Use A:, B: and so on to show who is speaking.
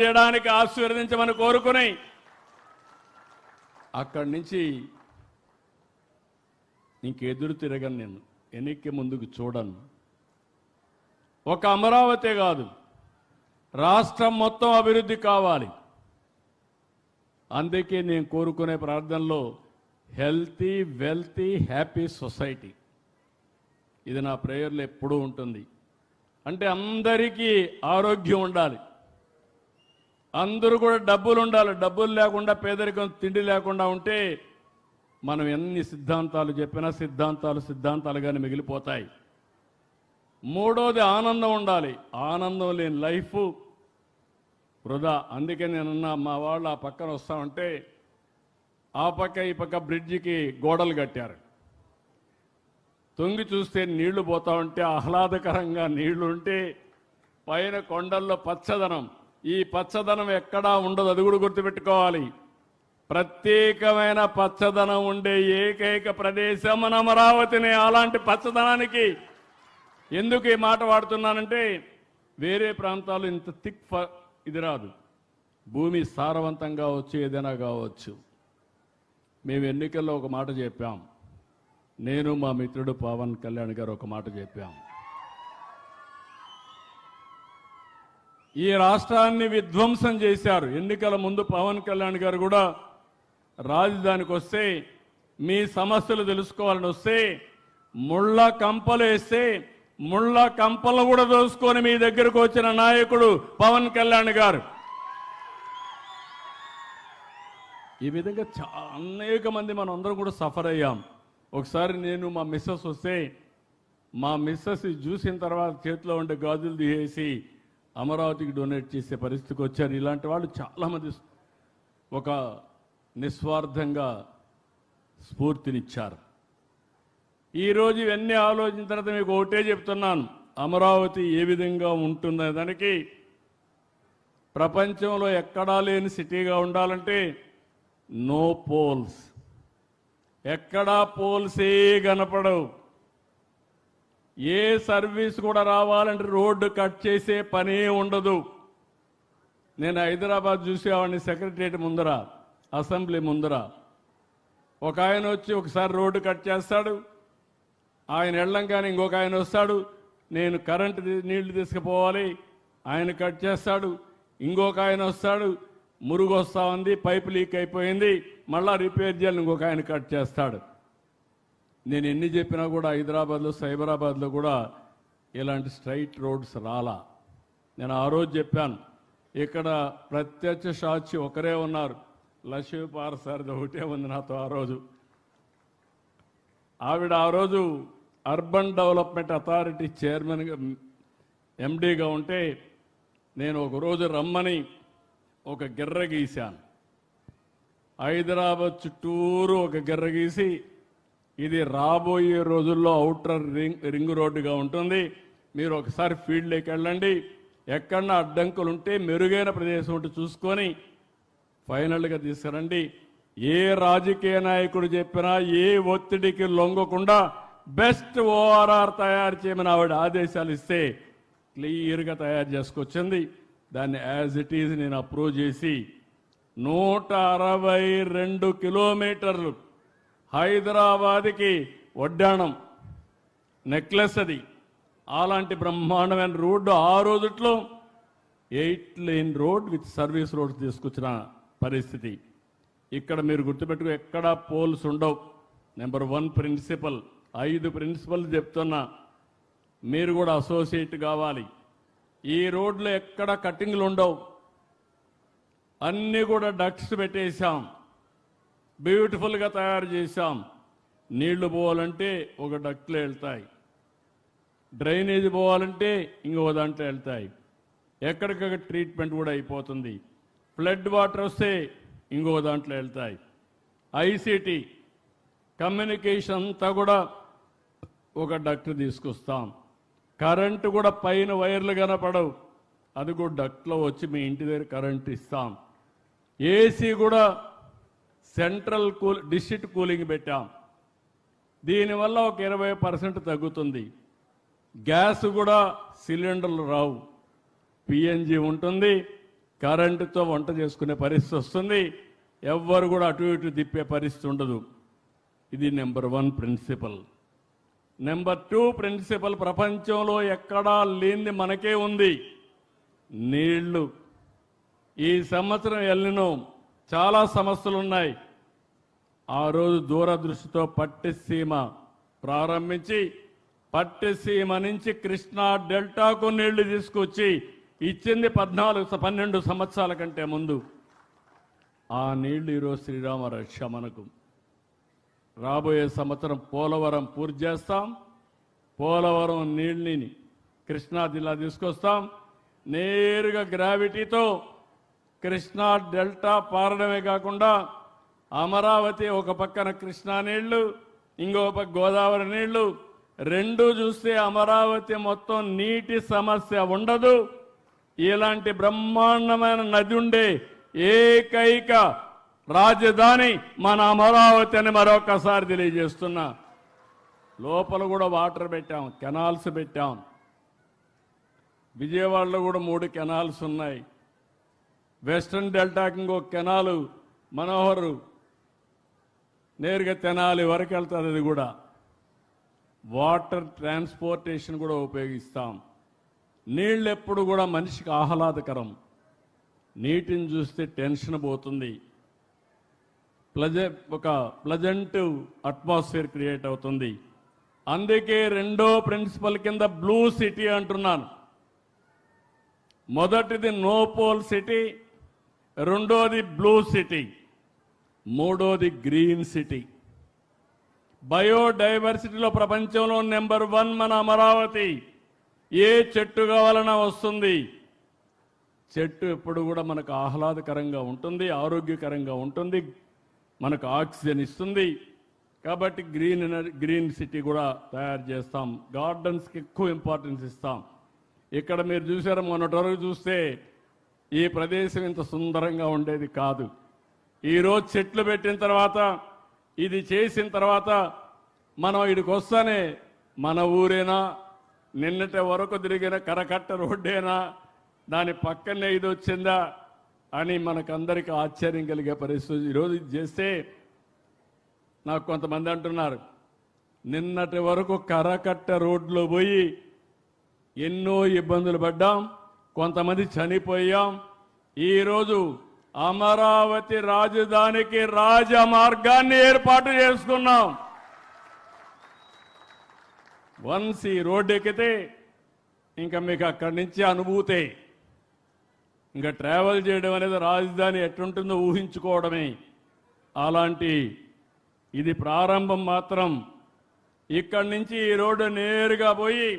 A: చేయడానికి ఆశీర్వదించమని కోరుకుని అక్కడి నుంచి ఇంకెదురు తిరగను. నేను వెనక్కి ముందుకు చూడను. ఒక అమరావతి కాదు, రాష్ట్రం మొత్తం అభివృద్ధి కావాలి. అందుకే నేను కోరుకునే ప్రార్థనలో హెల్తీ, వెల్తీ, హ్యాపీ సొసైటీ, ఇది నా ప్రేయర్లో ఎప్పుడూ ఉంటుంది. అంటే అందరికీ ఆరోగ్యం ఉండాలి, అందరూ కూడా డబ్బులు ఉండాలి. డబ్బులు లేకుండా, పేదరికం, తిండి లేకుండా ఉంటే మనం ఎన్ని సిద్ధాంతాలు చెప్పినా సిద్ధాంతాలుగానే మిగిలిపోతాయి. మూడోది ఆనందం ఉండాలి. ఆనందం లేని లైఫ్ వృధా. అందుకే నేనున్నా, మా వాళ్ళు ఆ పక్కన వస్తామంటే ఆ పక్క ఈ పక్క బ్రిడ్జికి గోడలు కట్టారు. తొంగి చూస్తే నీళ్లు పోతా ఉంటే ఆహ్లాదకరంగా నీళ్లు ఉంటే పైన కొండల్లో పచ్చదనం. ఈ పచ్చదనం ఎక్కడా ఉండదు, అది కూడా గుర్తుపెట్టుకోవాలి. ప్రత్యేకమైన పచ్చదనం ఉండే ఏకైక ప్రదేశం మన అమరావతిని. అలాంటి పచ్చదనానికి ఎందుకు ఈ మాట వాడుతున్నానంటే, వేరే ప్రాంతాలు ఇంత థిక్ ఇది రాదు. భూమి సారవంతంగా కావచ్చు, ఏదైనా కావచ్చు. మేము ఎన్నికల్లో ఒక మాట చెప్పాం, నేను మా మిత్రుడు పవన్ కళ్యాణ్ గారు ఒక మాట చెప్పాం. ఈ రాష్ట్రాన్ని విధ్వంసం చేశారు. ఎన్నికల ముందు పవన్ కళ్యాణ్ గారు కూడా రాజధానికి వస్తే, మీ సమస్యలు తెలుసుకోవాలని వస్తే, ముళ్ళ కంపలు వేస్తే ముళ్ళ కంపలు కూడా దోసుకొని మీ దగ్గరకు వచ్చిన నాయకుడు పవన్ కళ్యాణ్ గారు. ఈ విధంగా అనేక మంది మనం అందరం కూడా సఫర్ అయ్యాం. ఒకసారి నేను మా మిస్సెస్ వస్తే, మా మిస్సెస్ చూసిన తర్వాత చేతిలో ఉండే గాజులు తీసేసి అమరావతికి డొనేట్ చేసే పరిస్థితికి వచ్చారు. ఇలాంటి వాళ్ళు చాలామంది ఒక నిస్వార్థంగా స్ఫూర్తినిచ్చారు. ఈరోజు ఇవన్నీ ఆలోచించిన తర్వాత మీకు ఒకటే చెప్తున్నాను, అమరావతి ఏ విధంగా ఉంటుందనే దానికి ప్రపంచంలో ఎక్కడా లేని సిటీగా ఉండాలంటే నో పోల్స్. ఎక్కడా పోల్సే కనపడవు. ఏ సర్వీస్ కూడా రావాలంటే రోడ్డు కట్ చేసే పనే ఉండదు. నేను హైదరాబాద్ చూసేవాడిని, సెక్రటరియట్ ముందర, అసెంబ్లీ ముందర ఒక ఆయన వచ్చి ఒకసారి రోడ్డు కట్ చేస్తాడు, ఆయన వెళ్ళంగానే ఇంకొక ఆయన వస్తాడు, నేను కరెంటు నీళ్లు తీసుకుపోవాలి, ఆయన కట్ చేస్తాడు, ఇంకొక ఆయన వస్తాడు, మురుగు వస్తూ ఉంది, పైపు లీక్ అయిపోయింది, మళ్ళా రిపేర్ చేయాలని ఇంకొక ఆయన కట్ చేస్తాడు. నేను ఎన్ని చెప్పినా కూడా హైదరాబాద్లో, సైబరాబాద్లో కూడా ఇలాంటి స్ట్రైట్ రోడ్స్ రాలా. నేను ఆ రోజు చెప్పాను, ఇక్కడ ప్రత్యక్ష సాక్షి ఒకరే ఉన్నారు, లక్ష్మీ పారసారథి ఒకటే ఉంది నాతో ఆ రోజు. ఆవిడ ఆ రోజు అర్బన్ డెవలప్మెంట్ అథారిటీ చైర్మన్గా, ఎండీగా ఉంటే నేను ఒకరోజు రమ్మని ఒక గిర్ర గీశాను. హైదరాబాద్ చుట్టూరు ఒక గిర్ర గీసి, ఇది రాబోయే రోజుల్లో ఔటర్ రింగ్ రోడ్డుగా ఉంటుంది, మీరు ఒకసారి ఫీల్డ్లోకి వెళ్ళండి, ఎక్కడన్నా అడ్డంకులు ఉంటే మెరుగైన ప్రదేశం ఉంటే చూసుకొని ఫైనల్గా తీసుకురండి. ఏ రాజకీయ నాయకుడు చెప్పినా ఏ ఒత్తిడికి లొంగకుండా బెస్ట్ ఓఆర్ఆర్ తయారు చేయమని ఆవిడ ఆదేశాలు ఇస్తే క్లియర్గా తయారు చేసుకొచ్చింది. దాన్ని యాజ్ ఇట్ ఈజ్ నేను అప్రూవ్ చేసి 162 కిలోమీటర్లు హైదరాబాద్కి వడ్డాణం నెక్లెస్ అది. అలాంటి బ్రహ్మాండమైన రోడ్డు ఆ రోజుట్లో 8 lane road with service roads తీసుకొచ్చిన పరిస్థితి. ఇక్కడ మీరు గుర్తుపెట్టుకో, ఎక్కడా పోల్స్ ఉండవు. నెంబర్ 1 ప్రిన్సిపల్, 5 ప్రిన్సిపల్ చెప్తున్నా, మీరు కూడా అసోసియేట్ కావాలి. ఈ రోడ్లో ఎక్కడ కట్టింగ్లు ఉండవు, అన్నీ కూడా డక్ట్స్ పెట్టేశాం, బ్యూటిఫుల్గా తయారు చేశాం. నీళ్లు పోవాలంటే ఒక డక్ట్లో వెళ్తాయి, డ్రైనేజ్ పోవాలంటే ఇంకొక దాంట్లో వెళ్తాయి, ఎక్కడికక్కడ ట్రీట్మెంట్ కూడా అయిపోతుంది. ఫ్లడ్ వాటర్ వస్తే ఇంకొక దాంట్లో వెళ్తాయి. ఐసీటీ కమ్యూనికేషన్ అంతా కూడా ఒక డక్ట్ తీసుకొస్తాం. కరెంటు కూడా పైన వైర్లు కనపడవు, అది కూడా డక్ట్లో వచ్చి మీ ఇంటి దగ్గర కరెంట్ ఇస్తాం. ఏసీ కూడా సెంట్రల్ డిస్ట్రిక్ట్ కూలింగ్ పెట్టాం. దీనివల్ల ఒక 20% తగ్గుతుంది. గ్యాస్ కూడా సిలిండర్లు రావు, పిఎన్జి ఉంటుంది. కరెంటుతో వంట చేసుకునే పరిస్థితి వస్తుంది. ఎవ్వరు కూడా అటు ఇటు తిప్పే పరిస్థితి ఉండదు. ఇది నెంబర్ 1 ప్రిన్సిపల్. నెంబర్ 2 ప్రిన్సిపల్ ప్రపంచంలో ఎక్కడా లేనిది మనకే ఉంది, నీళ్లు. ఈ సంవత్సరం ఎల్లినో చాలా సమస్యలు ఉన్నాయి. ఆ రోజు దూరదృష్టితో పట్టిసీమ ప్రారంభించి పట్టిసీమ నుంచి కృష్ణా డెల్టాకు నీళ్లు తీసుకొచ్చి ఇచ్చింది 12 సంవత్సరాల కంటే ముందు. ఆ నీళ్లు ఈరోజు శ్రీరామ రక్ష మనకు. రాబోయే సంవత్సరం పోలవరం పూర్తి చేస్తాం. పోలవరం నీళ్ళని కృష్ణా జిల్లా తీసుకొస్తాం. నేరుగా గ్రావిటీతో కృష్ణా డెల్టా పారడమే కాకుండా అమరావతి ఒక పక్కన కృష్ణా నీళ్లు, ఇంకో పక్క గోదావరి నీళ్లు, రెండు చూస్తే అమరావతి మొత్తం నీటి సమస్య ఉండదు. ఇలాంటి బ్రహ్మాండమైన నది ఉండే ఏకైక రాజధాని మన అమరావతి అని మరొకసారి తెలియజేస్తున్నా. లోపల కూడా వాటర్ పెట్టాం, కెనాల్స్ పెట్టాం. విజయవాడలో కూడా 3 కెనాల్స్ ఉన్నాయి. వెస్ట్రన్ డెల్టాకి ఇంకో కెనాలు మనోహర్ నేరుగా తెనాలి వరకు వెళ్తుంది. అది కూడా వాటర్ ట్రాన్స్పోర్టేషన్ కూడా ఉపయోగిస్తాం. నీళ్ళు ఎప్పుడు కూడా మనిషికి ఆహ్లాదకరం. నీటిని చూస్తే టెన్షన్ పోతుంది, ఒక ప్లజెంట్ అట్మాస్ఫియర్ క్రియేట్ అవుతుంది. అందుకే రెండో ప్రిన్సిపల్ కింద బ్లూ సిటీ అంటున్నాను. మొదటిది నో పోల్ సిటీ, రెండోది బ్లూ సిటీ, మూడోది గ్రీన్ సిటీ. బయోడైవర్సిటీలో ప్రపంచంలో నెంబర్ 1 మన అమరావతి. ఏ చెట్టు కావాలన్నా వస్తుంది. చెట్టు ఎప్పుడు కూడా మనకు ఆహ్లాదకరంగా ఉంటుంది, ఆరోగ్యకరంగా ఉంటుంది, మనకు ఆక్సిజన్ ఇస్తుంది. కాబట్టి గ్రీన్ సిటీ కూడా తయారు చేస్తాం. గార్డెన్స్కి ఎక్కువ ఇంపార్టెన్స్ ఇస్తాం. ఇక్కడ మీరు చూసారు, మొన్నటి వరకు చూస్తే ఈ ప్రదేశం ఇంత సుందరంగా ఉండేది కాదు. ఈరోజు చెట్లు పెట్టిన తర్వాత, ఇది చేసిన తర్వాత మనం ఇక్కడికి వస్తానే మన ఊరేనా, నిన్నటి వరకు తిరిగిన కరకట్ట రోడ్డేనా, దాని పక్కనే ఇది వచ్చిందా అని మనకందరికీ ఆశ్చర్యం కలిగే పరిస్థితి. ఈరోజు ఇది చేస్తే నాకు కొంతమంది అంటున్నారు, నిన్నటి వరకు కరకట్ట రోడ్లో పోయి ఎన్నో ఇబ్బందులు పడ్డాం, కొంతమంది చనిపోయాం. ఈరోజు అమరావతి రాజధానికి రాజమార్గాన్ని ఏర్పాటు చేసుకున్నాం. వన్స్ ఈ రోడ్డు ఎక్కితే ఇంకా మీకు అక్కడి నుంచి అనుభూతే. ఇంకా ట్రావెల్ చేయడం అనేది రాజధాని ఎట్లుంటుందో ఊహించుకోవడమే. అలాంటి ఇది ప్రారంభం మాత్రం. ఇక్కడి నుంచి ఈ రోడ్డు నేరుగా పోయి